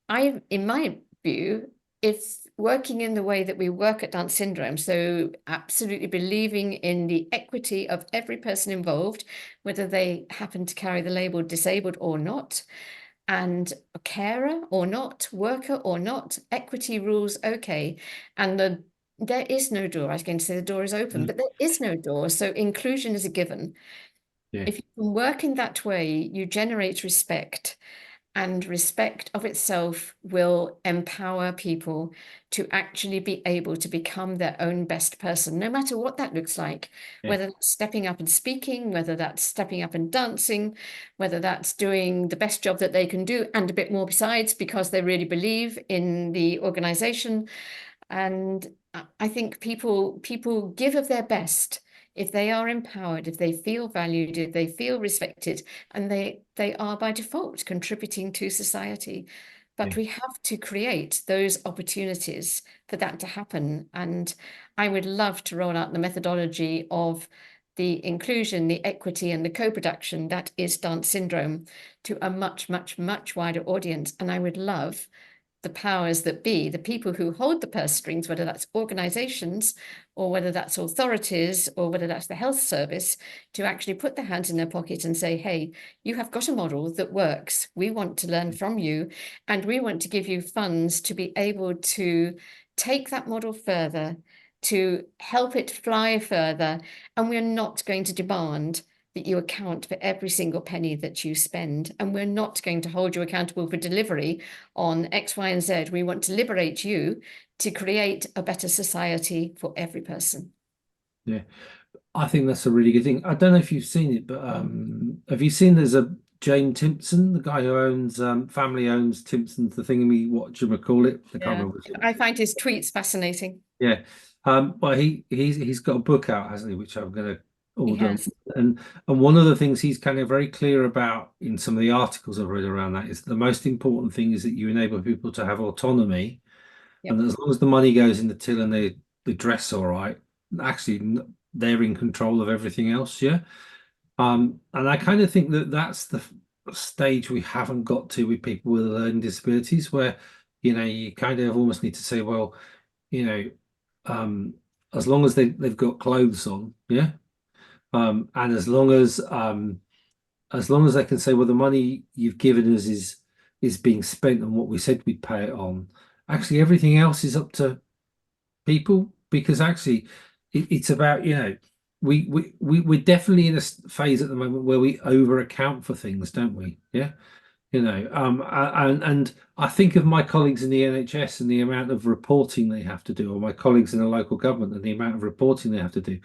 in my view, it's working in the way that we work at Down syndrome. So absolutely believing in the equity of every person involved, whether they happen to carry the label disabled or not, and a carer or not, worker or not, equity rules, okay. And there is no door. I was going to say the door is open, but there is no door. So inclusion is a given. Yeah. If you can work in that way, you generate respect, and respect of itself will empower people to actually be able to become their own best person, no matter what that looks like, Yeah. whether that's stepping up and speaking, whether that's stepping up and dancing, whether that's doing the best job that they can do and a bit more besides because they really believe in the organization. And I think people give of their best if they are empowered, if they feel valued, if they feel respected, and they are by default contributing to society. But Yeah. we have to create those opportunities for that to happen. And I would love to roll out the methodology of the inclusion, the equity, and the co-production that is Down syndrome to a much, much, much wider audience. And I would love the powers that be, the people who hold the purse strings, whether that's organizations or whether that's authorities or whether that's the health service, to actually put their hands in their pocket and say, hey, you have got a model that works. We want to learn from you, and we want to give you funds to be able to take that model further, to help it fly further. And we're not going to demand that you account for every single penny that you spend. And we're not going to hold you accountable for delivery on X, Y, and Z. We want to liberate you to create a better society for every person. Yeah. I think that's a really good thing. I don't know if you've seen it, but have you seen there's a James Timpson, the guy who owns family owns Timpsons, the thingy, what do you call it? I can't Yeah. remember. I find his tweets fascinating. Yeah. Well he's got a book out, hasn't he, which I'm gonna He order. has. And one of the things he's kind of very clear about in some of the articles I've read around that is the most important thing is that you enable people to have autonomy. And Yep. as long as the money goes in the till and they dress all right, actually they're in control of everything else. Yeah. And I kind of think that that's the stage we haven't got to with people with learning disabilities, where, you kind of almost need to say, well, you know, um, as long as they've got clothes on, yeah, and as long as they can say, well, the money you've given us is being spent on what we said we'd pay it on. Actually, everything else is up to people because actually it's about we're definitely in a phase at the moment where we over account for things, don't we? Yeah. And I think of my colleagues in the NHS and the amount of reporting they have to do, or my colleagues in the local government and the amount of reporting they have to do.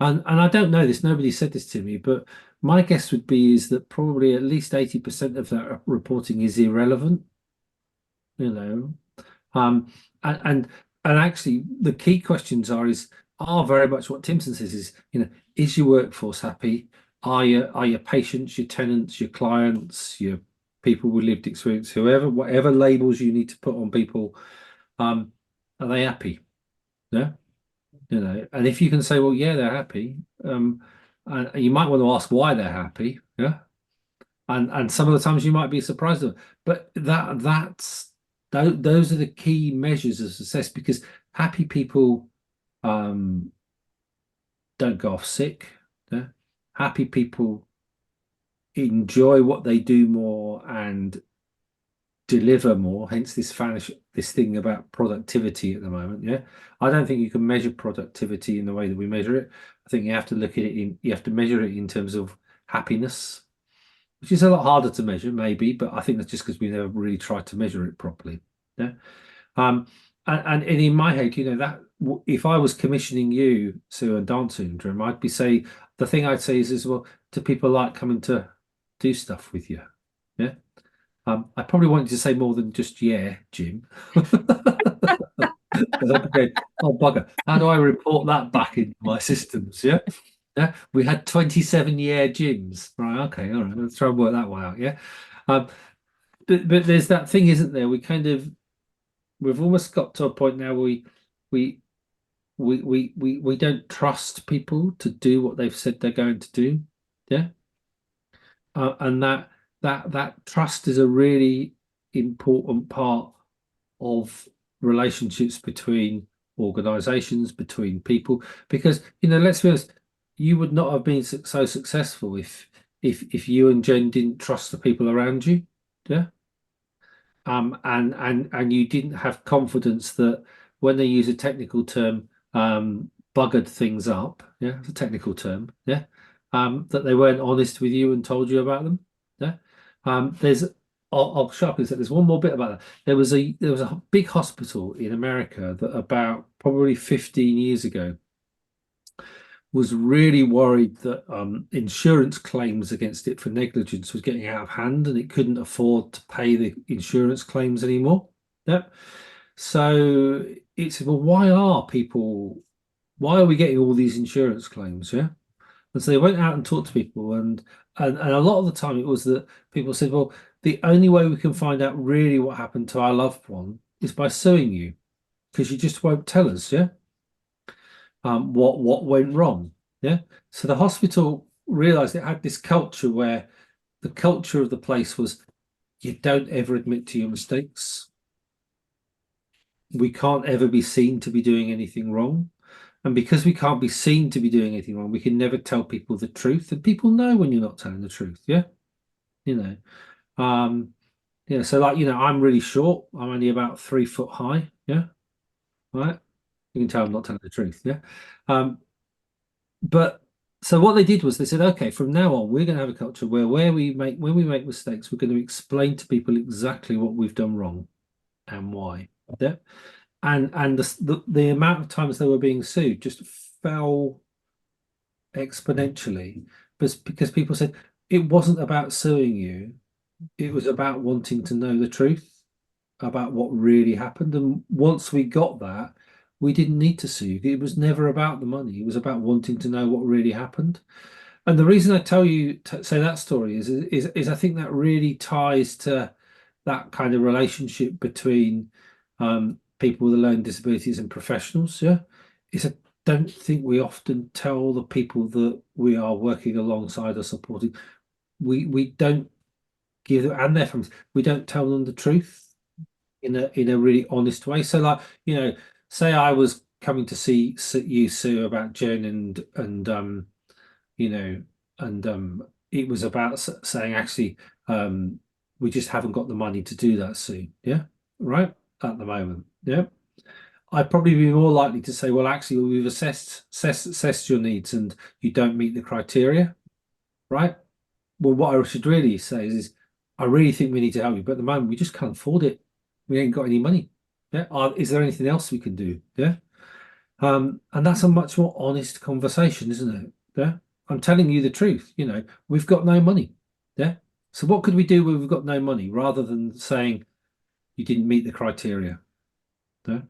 And I don't know this, nobody said this to me, but my guess would be is that probably at least 80% of that reporting is irrelevant, you know. Um, and and and actually, the key questions are very much what Timpson says is, is your workforce happy? Are your patients, your tenants, your clients, your people with lived experience, whoever, whatever labels you need to put on people, um, are they happy? Yeah, and if you can say, well, yeah, they're happy, and you might want to ask why they're happy, yeah, and some of the times you might be surprised of, but those are the key measures of success because happy people um don't go off sick. Yeah? Happy people enjoy what they do more and deliver more. Hence this thing about productivity at the moment. Yeah, I don't think you can measure productivity in the way that we measure it. I think you have to look at it you have to measure it in terms of happiness, which is a lot harder to measure, maybe, but I think that's just because we never really tried to measure it properly. Yeah. Um, and in my head, that if I was commissioning you, Sue, and Down syndrome, the thing I'd say is, well, do people like coming to do stuff with you? Yeah. I probably wanted to say more than just yeah, Jim. Because I'd be going, oh bugger, how do I report that back into my systems? Yeah. Yeah. We had 27-year gyms. Right, okay, all right, let's try and work that one out. Yeah. Um, but there's that thing, isn't there? We've almost got to a point now where we we don't trust people to do what they've said they're going to do. Yeah. And that trust is a really important part of relationships between organizations, between people, because let's be honest, you would not have been so successful if you and Jen didn't trust the people around you. Yeah. And you didn't have confidence that when they use a technical term, buggered things up, yeah, it's a technical term, yeah, that they weren't honest with you and told you about them, yeah. There's, I'll sharply say, there's one more bit about that. There was a big hospital in America that about probably 15 years ago was really worried that insurance claims against it for negligence was getting out of hand and it couldn't afford to pay the insurance claims anymore. Yep. So it said, well, why are we getting all these insurance claims? Yeah. And so they went out and talked to people, and a lot of the time it was that people said, well, the only way we can find out really what happened to our loved one is by suing you, because you just won't tell us. Yeah. What went wrong. Yeah. So the hospital realized it had this culture where the culture of the place was you don't ever admit to your mistakes. We can't ever be seen to be doing anything wrong. And because we can't be seen to be doing anything wrong, we can never tell people the truth. And people know when you're not telling the truth. Yeah. You know. So like, I'm really short. I'm only about 3 foot high. Yeah. Right. You can tell I'm not telling the truth. Yeah. Um, But so what they did was they said, okay, from now on, we're going to have a culture where when we make mistakes, we're going to explain to people exactly what we've done wrong and why. Yeah. And the amount of times they were being sued just fell exponentially, because people said it wasn't about suing you, it was about wanting to know the truth about what really happened. And once we got that, we didn't need to sue. It was never about the money. It was about wanting to know what really happened. And the reason I tell you to say that story is I think that really ties to that kind of relationship between people with learning disabilities and professionals. Yeah, is I don't think we often tell the people that we are working alongside or supporting. We don't give them, and their families, we don't tell them the truth in a really honest way. So like, say I was coming to see you, Sue, about Jen and you know, and it was about saying actually we just haven't got the money to do that, Sue. Yeah, right at the moment. Yeah. I'd probably be more likely to say, well, actually, we've assessed your needs and you don't meet the criteria, right? Well, what I should really say is I really think we need to help you, but at the moment we just can't afford it. We ain't got any money. Yeah. Is there anything else we can do? Yeah. And that's a much more honest conversation, isn't it? Yeah. I'm telling you the truth. We've got no money. Yeah. So what could we do when we've got no money rather than saying you didn't meet the criteria? Yeah.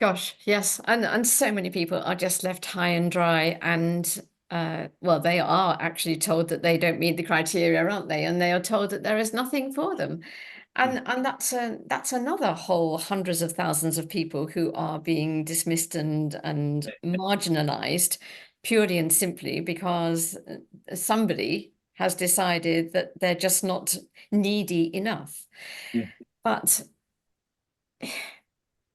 Gosh, yes. And so many people are just left high and dry, and well, they are actually told that they don't meet the criteria, aren't they? And they are told that there is nothing for them. And that's another whole hundreds of thousands of people who are being dismissed and marginalized purely and simply because somebody has decided that they're just not needy enough. Yeah. But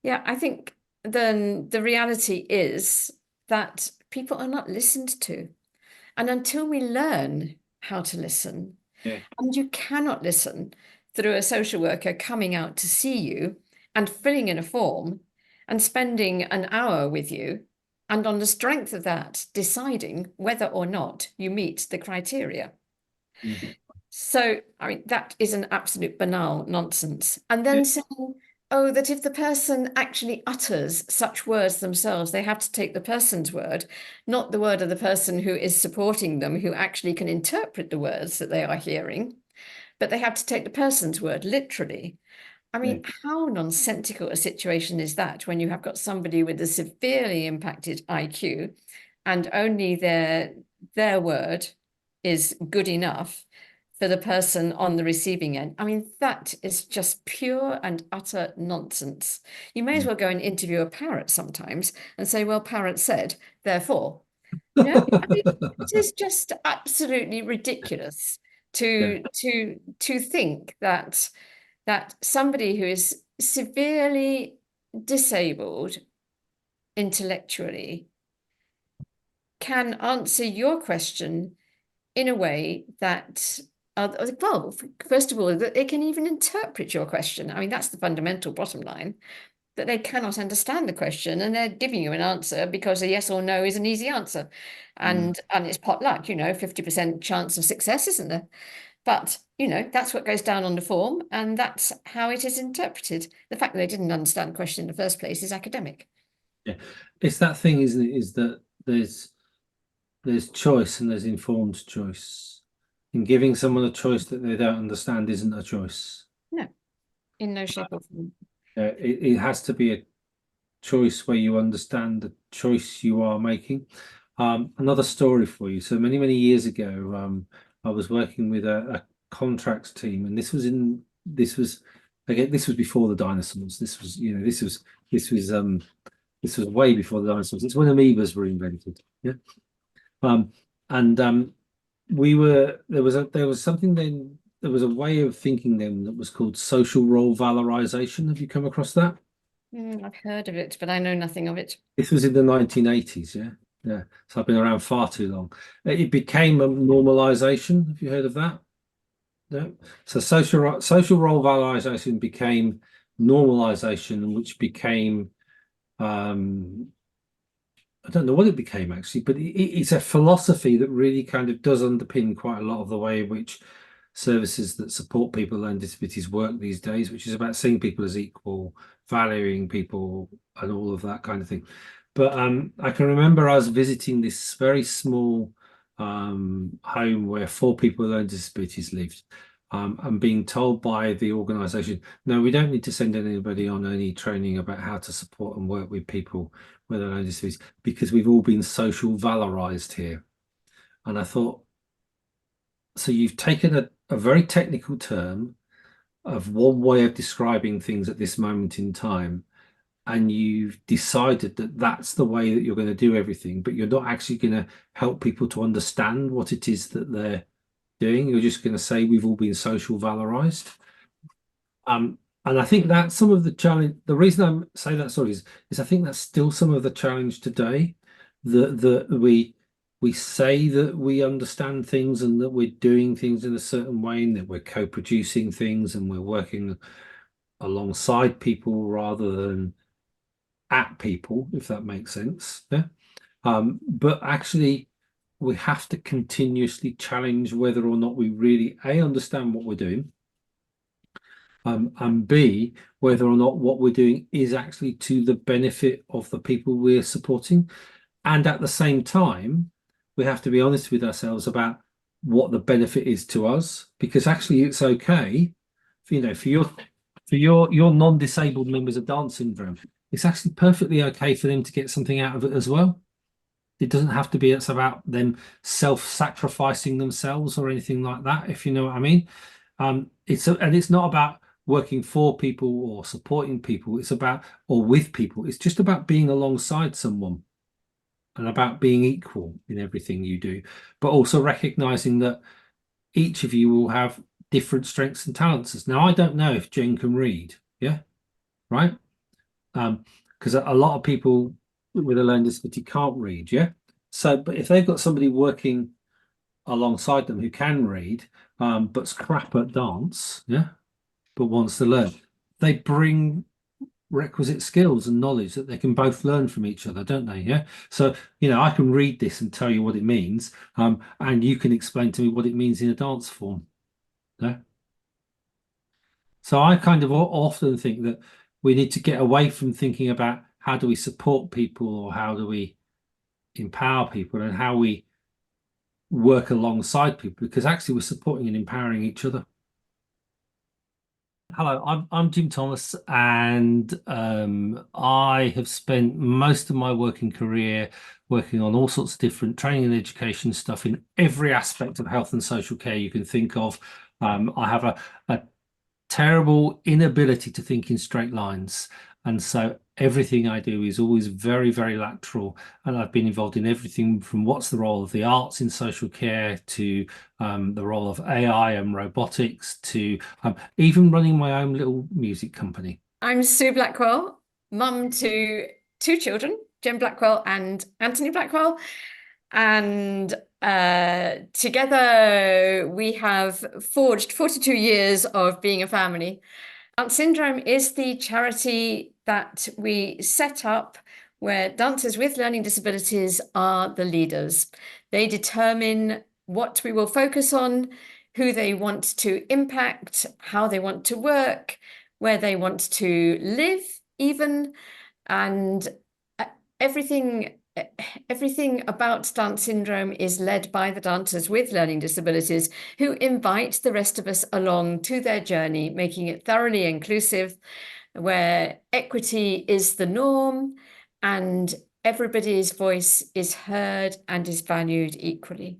yeah, I think then the reality is that people are not listened to. And until we learn how to listen, Yeah. and you cannot listen through a social worker coming out to see you and filling in a form and spending an hour with you, and on the strength of that, deciding whether or not you meet the criteria. Yeah. So, I mean, that is an absolute banal nonsense. And Yeah. then saying, oh, that if the person actually utters such words themselves, they have to take the person's word, not the word of the person who is supporting them, who actually can interpret the words that they are hearing, but they have to take the person's word literally. I Yeah. mean, how nonsensical a situation is that when you have got somebody with a severely impacted IQ and only their word is good enough for the person on the receiving end? I mean, that is just pure and utter nonsense. You may as well go and interview a parrot sometimes and say, well, parrot said, therefore. I mean, it is just absolutely ridiculous Yeah. to think that somebody who is severely disabled intellectually can answer your question in a way that, well, first of all, that they can even interpret your question. I mean, that's the fundamental bottom line, that they cannot understand the question and they're giving you an answer because a yes or no is an easy answer. And it's pot luck, 50% chance of success, isn't there? But, that's what goes down on the form and that's how it is interpreted. The fact that they didn't understand the question in the first place is academic. Yeah. It's that thing, isn't it? Is that there's choice and there's informed choice. And giving someone a choice that they don't understand isn't a choice. No, in no shape or form. It has to be a choice where you understand the choice you are making. Another story for you. So many years ago, I was working with a contracts team, and this was before the dinosaurs. This was way before the dinosaurs. It's when amoebas were invented. Yeah. And there was something then, there was a way of thinking then that was called social role valorization. Have you come across that? I've heard of it, but I know nothing of it. This was in the 1980s, yeah. Yeah. So I've been around far too long. It became a normalization. Have you heard of that? No. So social role valorization became normalization, which became I don't know what it became actually, but it's a philosophy that really kind of does underpin quite a lot of the way in which services that support people with learning disabilities work these days, which is about seeing people as equal, valuing people, and all of that kind of thing. But I can remember I was visiting this very small home where 4 people with learning disabilities lived. And being told by the organisation, no, we don't need to send anybody on any training about how to support and work with people with learning disabilities because we've all been social valorized here. And I thought, so you've taken a very technical term of one way of describing things at this moment in time, and you've decided that that's the way that you're going to do everything, but you're not actually going to help people to understand what it is that they're doing. You're just going to say we've all been social valorized. And I think that's some of the challenge. The reason I'm saying that, sorry, is I think that's still some of the challenge today. That we say that we understand things and that we're doing things in a certain way and that we're co-producing things and we're working alongside people rather than at people, if that makes sense. Yeah. But actually, we have to continuously challenge whether or not we really A, understand what we're doing, and B, whether or not what we're doing is actually to the benefit of the people we're supporting. And at the same time, we have to be honest with ourselves about what the benefit is to us, because actually it's okay, for your non-disabled members of Down syndrome, it's actually perfectly okay for them to get something out of it as well. It doesn't have to be it's about them self-sacrificing themselves or anything like that, if you know what I mean. And it's not about working for people or supporting people. It's about, or with people. It's just about being alongside someone and about being equal in everything you do, but also recognizing that each of you will have different strengths and talents. Now, I don't know if Jen can read, yeah, right? Because a lot of people with a learning disability can't read, yeah. So, but if they've got somebody working alongside them who can read, but's crap at dance, yeah, but wants to learn, they bring requisite skills and knowledge that they can both learn from each other, don't they? Yeah. So, I can read this and tell you what it means, and you can explain to me what it means in a dance form. Yeah. So I kind of often think that we need to get away from thinking about how do we support people or how do we empower people and how we work alongside people, because actually we're supporting and empowering each other. Hello, I'm Jim Thomas, and I have spent most of my working career working on all sorts of different training and education stuff in every aspect of health and social care you can think of. I have a terrible inability to think in straight lines. And so everything I do is always very, very lateral. And I've been involved in everything from what's the role of the arts in social care to the role of AI and robotics to even running my own little music company. I'm Sue Blackwell, mum to two children, Jen Blackwell and Anthony Blackwell. And together we have forged 42 years of being a family. Down Syndrome is the charity that we set up where dancers with learning disabilities are the leaders. They determine what we will focus on, who they want to impact, how they want to work, where they want to live even, and everything about Down Syndrome is led by the dancers with learning disabilities who invite the rest of us along to their journey, making it thoroughly inclusive, where equity is the norm and everybody's voice is heard and is valued equally.